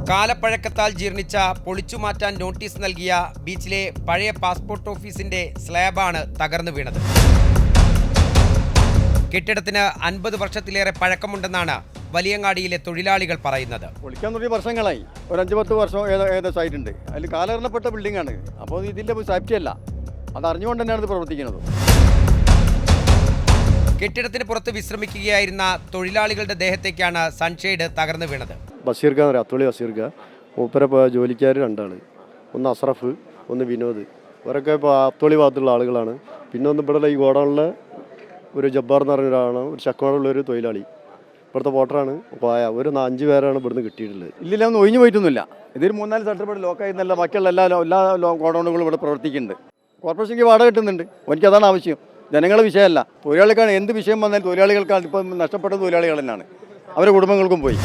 കാലപ്പഴക്കത്താൽ ജീർണിച്ച പൊളിച്ചുമാറ്റാൻ notice നൽകിയ ബീച്ചിലെ പഴയ പാസ്പോർട്ട് ഓഫീസിന്റെ സ്ലാബാണ് തകർന്നു വീണത്. കെട്ടിടത്തിന് 50 വർഷത്തിലേറെ പഴക്കമുണ്ടെന്നാണ് വലിയങ്ങാടിയിലെ തൊഴിലാളികൾ പറയുന്നത്. പൊളിക്കാൻ തുടങ്ങിയ വർഷങ്ങളായി, ഒരു 5-10 വർഷം ഏകദേശം ആയിട്ടുണ്ട്. അതിൽ കാലഹരണപ്പെട്ട ബിൽഡിംഗ് ആണ്. അപ്പോൾ ഇതിൻ്റെ സേഫ്റ്റി അല്ല, അത് അറിഞ്ഞുകൊണ്ട് തന്നെയാണ് ഇത് പ്രവർത്തിക്കുന്നത്. കെട്ടിടത്തിന് പുറത്ത് വിശ്രമിക്കുകയായിരുന്ന തൊഴിലാളികളുടെ ദേഹത്തേക്കാണ് സൺഷെയ്ഡ് തകർന്നു വീണത്. ബഷീർഖ എന്ന് പറയാം, അത്തോളി ബഷീർഖ. മൂപ്പര ജോലിക്കാർ 2 ആൾ, ഒന്ന് അസ്രഫ്, ഒന്ന് വിനോദ്. ഇവരൊക്കെ ഇപ്പോൾ അത്തോളി ഭാഗത്തുള്ള ആളുകളാണ്. പിന്നെ ഒന്ന് ഇവിടെ ഈ ഗോഡൗണിലെ ഒരു ജബ്ബാർ എന്ന് പറഞ്ഞ ഒരാളാണ്, ഒരു ചക്കവാടുള്ള ഒരു തൊഴിലാളി. ഇവിടുത്തെ വോട്ടറാണ്. ഒരു 5 പേരാണ് ഇവിടുന്ന് കിട്ടിയിട്ടുള്ളത്. ഇല്ലില്ല, ഒന്നും ഒഴിഞ്ഞു പോയിട്ടൊന്നുമില്ല. ഇതൊരു 3-4 സെക്ടർ ലോക്കായിരുന്നല്ല, ബാക്കിയുള്ള എല്ലാ ഗോഡൗണുകളും ഇവിടെ പ്രവർത്തിക്കുന്നുണ്ട്. കോർപ്പറേഷനിക്ക് വാടക കിട്ടുന്നുണ്ട്. എനിക്കതാണ് ആവശ്യം, ജനങ്ങളുടെ വിഷയമല്ല. തൊഴിലാളികൾക്കാണ് എന്ത് വിഷയം വന്നാലും തൊഴിലാളികൾക്കാണ്. ഇപ്പം നഷ്ടപ്പെട്ട തൊഴിലാളികൾ തന്നെയാണ്, അവരുടെ കുടുംബങ്ങൾക്കും പോയി.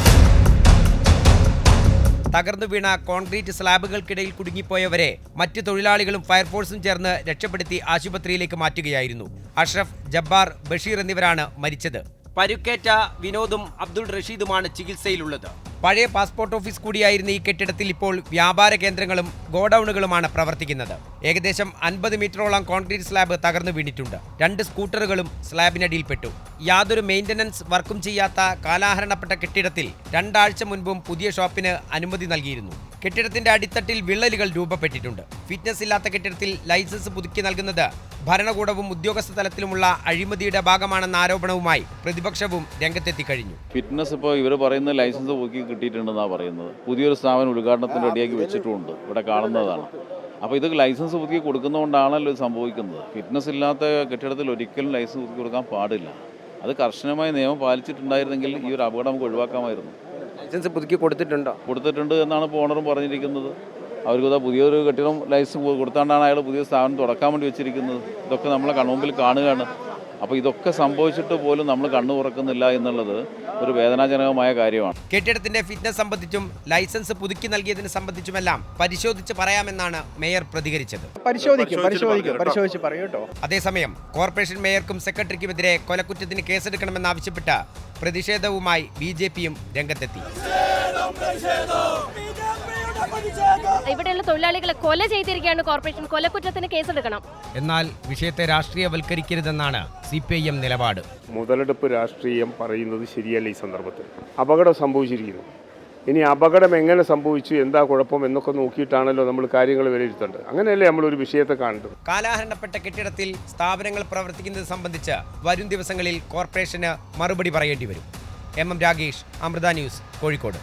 തകർന്നു വീണ കോൺക്രീറ്റ് സ്ലാബുകൾക്കിടയിൽ കുടുങ്ങിപ്പോയവരെ മറ്റ് തൊഴിലാളികളും ഫയർഫോഴ്സും ചേർന്ന് രക്ഷപ്പെടുത്തി ആശുപത്രിയിലേക്ക് മാറ്റുകയായിരുന്നു. അഷ്റഫ്, ജബ്ബാർ, ബഷീർ എന്നിവരാണ് മരിച്ചത്. പരുക്കേറ്റ വിനോദും അബ്ദുൾ റഷീദുമാണ് ചികിത്സയിലുള്ളത്. പഴയ പാസ്പോർട്ട് ഓഫീസ് കൂടിയായിരുന്ന ഈ കെട്ടിടത്തിൽ ഇപ്പോൾ വ്യാപാര കേന്ദ്രങ്ങളും ഗോഡൌണുകളുമാണ് പ്രവർത്തിക്കുന്നത്. ഏകദേശം 50 മീറ്ററോളം കോൺക്രീറ്റ് സ്ലാബ് തകർന്നു വീണിട്ടുണ്ട്. 2 സ്കൂട്ടറുകളും സ്ലാബിനടിയിൽപ്പെട്ടു. യാതൊരു മെയിൻ്റനൻസ് വർക്കും ചെയ്യാത്ത കാലാഹരണപ്പെട്ട കെട്ടിടത്തിൽ 2 ആഴ്ച മുൻപും പുതിയ ഷോപ്പിന് അനുമതി നൽകിയിരുന്നു. കെട്ടിടത്തിന്റെ അടിത്തട്ടിൽ വിള്ളലുകൾ രൂപപ്പെട്ടിട്ടുണ്ട്. ഫിറ്റ്നസ് ഇല്ലാത്ത കെട്ടിടത്തിൽ ലൈസൻസ് പുതുക്കി നൽകുന്നത് ഭരണകൂടവും ഉദ്യോഗസ്ഥ തലത്തിലുമുള്ള അഴിമതിയുടെ ഭാഗമാണെന്ന ആരോപണവുമായി പ്രതിപക്ഷവും രംഗത്തെത്തി കഴിഞ്ഞു. ഫിറ്റ്നസ് ഇപ്പോൾ ഇവർ പറയുന്ന ലൈസൻസ് പുതുക്കി കിട്ടിയിട്ടുണ്ടെന്നാണ് പറയുന്നത്. പുതിയൊരു സ്ഥാപനം ഉദ്ഘാടനത്തിന് റെഡിയാക്കി വെച്ചിട്ടുമുണ്ട്, ഇവിടെ കാണുന്നതാണ്. അപ്പോൾ ഇത് ലൈസൻസ് പുതുക്കി കൊടുക്കുന്നതുകൊണ്ടാണല്ലോ ഇത് സംഭവിക്കുന്നത്. ഫിറ്റ്നസ് ഇല്ലാത്ത കെട്ടിടത്തിൽ ഒരിക്കലും ലൈസൻസ് പുതുക്കി കൊടുക്കാൻ പാടില്ല. അത് കർശനമായ നിയമം പാലിച്ചിട്ടുണ്ടായിരുന്നെങ്കിൽ ഈ ഒരു അപകടം നമുക്ക് ഒഴിവാക്കാമായിരുന്നു. ലൈസൻസ് പുതുക്കി കൊടുത്തിട്ടുണ്ട് എന്നാണ് ഇപ്പോൾ ഓണറും പറഞ്ഞിരിക്കുന്നത്. അവർക്ക് പുതിയൊരു കെട്ടിടം ലൈസൻസ് കൊടുത്താണ്ടാണ് അയാൾ പുതിയ സ്ഥാപനം തുറക്കാൻ വേണ്ടി വെച്ചിരിക്കുന്നത്. ഇതൊക്കെ നമ്മളെ കൺമുമ്പിൽ കാണുകയാണ്. അപ്പോൾ ഇതൊക്കെ സംഭവിച്ചിട്ട് പോലും നമ്മൾ കണ്ണു തുറക്കുന്നില്ല എന്നുള്ളത് ഒരു വേദനാജനകമായ കാര്യമാണ്. കെട്ടിടത്തിന്റെ ഫിറ്റ്നസ് സംബന്ധിച്ചും ലൈസൻസ് പുതുക്കി നൽകിയതിനെ സംബന്ധിച്ചുമെല്ലാം പരിശോധിച്ച് പറയാമെന്നാണ് മേയർ പ്രതികരിച്ചത്. പരിശോധിച്ച് പറയൂ കേട്ടോ. അതേസമയം കോർപ്പറേഷൻ മേയർക്കും സെക്രട്ടറിക്കുമെതിരെ കൊലക്കുറ്റത്തിന് കേസെടുക്കണമെന്നാവശ്യപ്പെട്ട് പ്രതിഷേധവുമായി BJPയും രംഗത്തെത്തി. ഇവിടെയുള്ള തൊഴിലാളികളെ കൊല ചെയ്തിരിക്കുകയാണ് കോർപ്പറേഷൻ, കൊലക്കുറ്റത്തിന് കേസെടുക്കണം. എന്നാൽ വിഷയത്തെ രാഷ്ട്രീയവൽക്കരിക്കരുതെന്നാണ് CPIM നിലപാട്. മുതലെടുപ്പ് രാഷ്ട്രീയം പറയുന്നത് ശരിയല്ല. ഈ സന്ദർഭത്തിൽ അപകടം സംഭവിച്ചിരിക്കുന്നു. ഇനി അപകടം എങ്ങനെ സംഭവിച്ചു, എന്താ കുഴപ്പം എന്നൊക്കെ നോക്കിയിട്ടാണല്ലോ നമ്മൾ കാര്യങ്ങൾ വിലയിരുത്തേണ്ടത്. അങ്ങനെയല്ലേ നമ്മളൊരു വിഷയത്തെ കാണേണ്ടത്. കാലാഹരണപ്പെട്ട കെട്ടിടത്തിൽ സ്ഥാപനങ്ങൾ പ്രവർത്തിക്കുന്നത് സംബന്ധിച്ച് വരും ദിവസങ്ങളിൽ കോർപ്പറേഷന് മറുപടി പറയേണ്ടി വരും. MM Ragesh, Amrita news, Kozhikode.